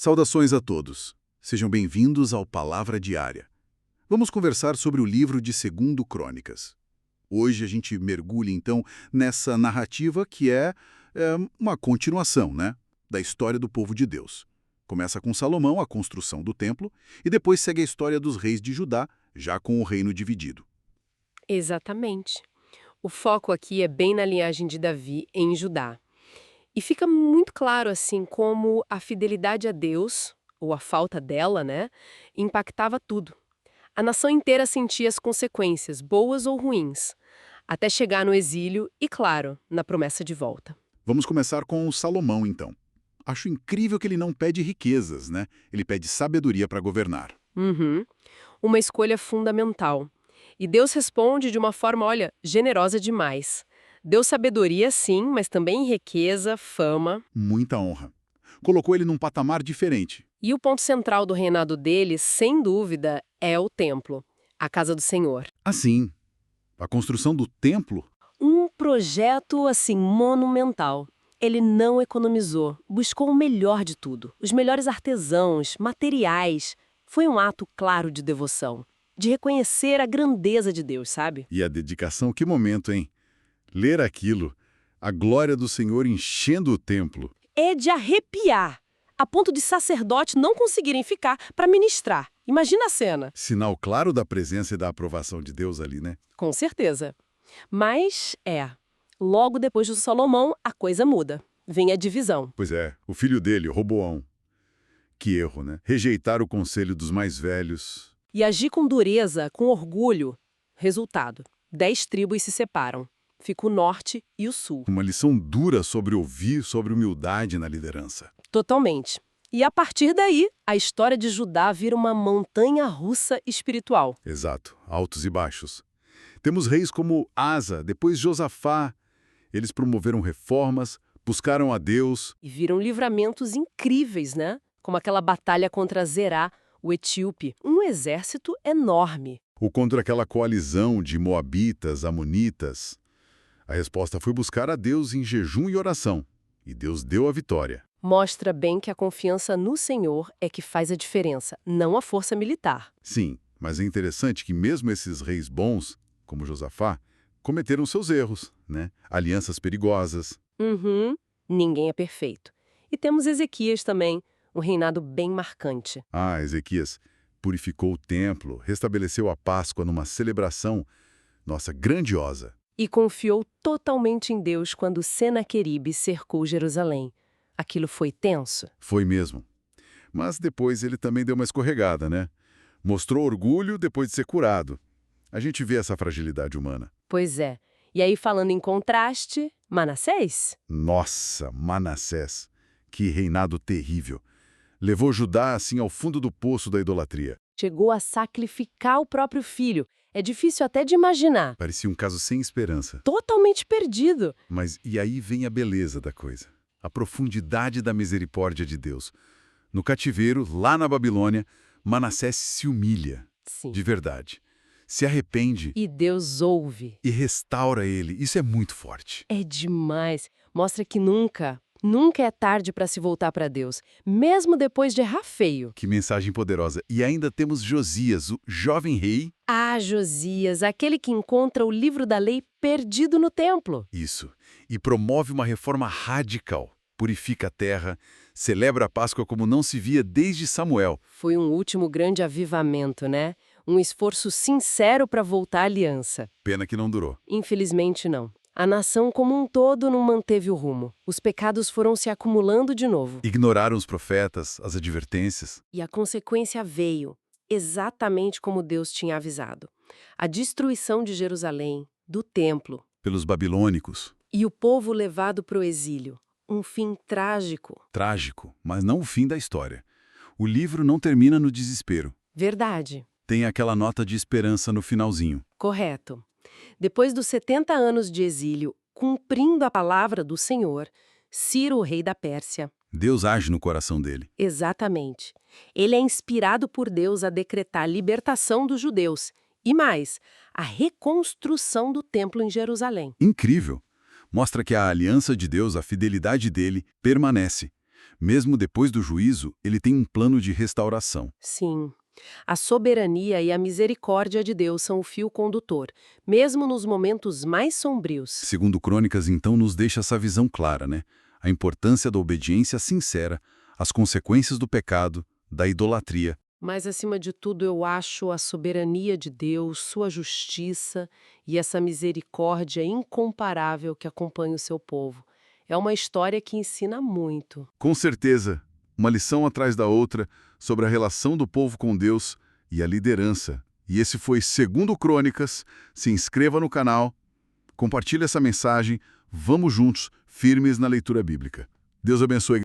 Saudações a todos. Sejam bem-vindos ao Palavra Diária. Vamos conversar sobre o livro de 2 Crônicas. Hoje a gente mergulha, então, nessa narrativa que é uma continuação, né, da história do povo de Deus. Começa com Salomão, a construção do templo, e depois segue a história dos reis de Judá, já com o reino dividido. Exatamente. O foco aqui é bem na linhagem de Davi em Judá. E fica muito claro, assim, como a fidelidade a Deus, ou a falta dela, né, impactava tudo. A nação inteira sentia as consequências, boas ou ruins, até chegar no exílio e, claro, na promessa de volta. Vamos começar com o Salomão, então. Acho incrível que ele não pede riquezas, né? Ele pede sabedoria para governar. Uhum. Uma escolha fundamental. E Deus responde de uma forma, olha, generosa demais. Deu sabedoria, sim, mas também riqueza, fama. Muita honra. Colocou ele num patamar diferente. E o ponto central do reinado dele, sem dúvida, é o templo, a casa do Senhor. Assim, a construção do templo. Um projeto, assim, monumental. Ele não economizou, buscou o melhor de tudo. Os melhores artesãos, materiais. Foi um ato claro de devoção, de reconhecer a grandeza de Deus, sabe? E a dedicação, que momento, hein? Ler aquilo, a glória do Senhor enchendo o templo. É de arrepiar, a ponto de sacerdotes não conseguirem ficar para ministrar. Imagina a cena. Sinal claro da presença e da aprovação de Deus ali, né? Com certeza. Mas, logo depois de Salomão, a coisa muda. Vem a divisão. Pois é, o filho dele, Roboão. Que erro, né? Rejeitar o conselho dos mais velhos. E agir com dureza, com orgulho. Resultado: 10 tribos se separam. Fica o norte e o sul. Uma lição dura sobre ouvir, sobre humildade na liderança. Totalmente. E a partir daí, a história de Judá vira uma montanha-russa espiritual. Exato, altos e baixos. Temos reis como Asa, depois Josafá. Eles promoveram reformas, buscaram a Deus. E viram livramentos incríveis, né? Como aquela batalha contra Zerá, o etíope. Um exército enorme. Ou contra aquela coalizão de moabitas, amonitas. A resposta foi buscar a Deus em jejum e oração. E Deus deu a vitória. Mostra bem que a confiança no Senhor é que faz a diferença, não a força militar. Sim, mas é interessante que mesmo esses reis bons, como Josafá, cometeram seus erros, né? Alianças perigosas. Ninguém é perfeito. E temos Ezequias também, um reinado bem marcante. Ah, Ezequias purificou o templo, restabeleceu a Páscoa numa celebração, nossa, grandiosa. E confiou totalmente em Deus quando Senaqueribe cercou Jerusalém. Aquilo foi tenso. Foi mesmo. Mas depois ele também deu uma escorregada, né? Mostrou orgulho depois de ser curado. A gente vê essa fragilidade humana. Pois é. E aí, falando em contraste, Manassés? Nossa, Manassés, que reinado terrível. Levou Judá assim ao fundo do poço da idolatria. Chegou a sacrificar o próprio filho. É difícil até de imaginar. Parecia um caso sem esperança. Totalmente perdido. Mas e aí vem a beleza da coisa. A profundidade da misericórdia de Deus. No cativeiro, lá na Babilônia, Manassés se humilha. Sim. De verdade. Se arrepende. E Deus ouve. E restaura ele. Isso é muito forte. É demais. Mostra que nunca é tarde para se voltar para Deus, mesmo depois de errar feio. Que mensagem poderosa. E ainda temos Josias, o jovem rei. Ah, Josias, aquele que encontra o livro da lei perdido no templo. Isso. E promove uma reforma radical. Purifica a terra, celebra a Páscoa como não se via desde Samuel. Foi um último grande avivamento, né? Um esforço sincero para voltar à aliança. Pena que não durou. Infelizmente, não. A nação como um todo não manteve o rumo. Os pecados foram se acumulando de novo. Ignoraram os profetas, as advertências. E a consequência veio, exatamente como Deus tinha avisado. A destruição de Jerusalém, do templo. Pelos babilônicos. E o povo levado para o exílio. Um fim trágico. Trágico, mas não o fim da história. O livro não termina no desespero. Verdade. Tem aquela nota de esperança no finalzinho. Correto. Depois dos 70 anos de exílio, cumprindo a palavra do Senhor, Ciro, o rei da Pérsia. Deus age no coração dele. Exatamente. Ele é inspirado por Deus a decretar a libertação dos judeus. E mais, a reconstrução do templo em Jerusalém. Incrível! Mostra que a aliança de Deus, a fidelidade dele, permanece. Mesmo depois do juízo, ele tem um plano de restauração. Sim. A soberania e a misericórdia de Deus são o fio condutor, mesmo nos momentos mais sombrios. Segundo Crônicas, então, nos deixa essa visão clara, né? A importância da obediência sincera, as consequências do pecado, da idolatria. Mas, acima de tudo, eu acho a soberania de Deus, sua justiça e essa misericórdia incomparável que acompanha o seu povo. É uma história que ensina muito. Com certeza, uma lição atrás da outra sobre a relação do povo com Deus e a liderança. E esse foi Segundo Crônicas. Se inscreva no canal, compartilhe essa mensagem. Vamos juntos, firmes na leitura bíblica. Deus abençoe.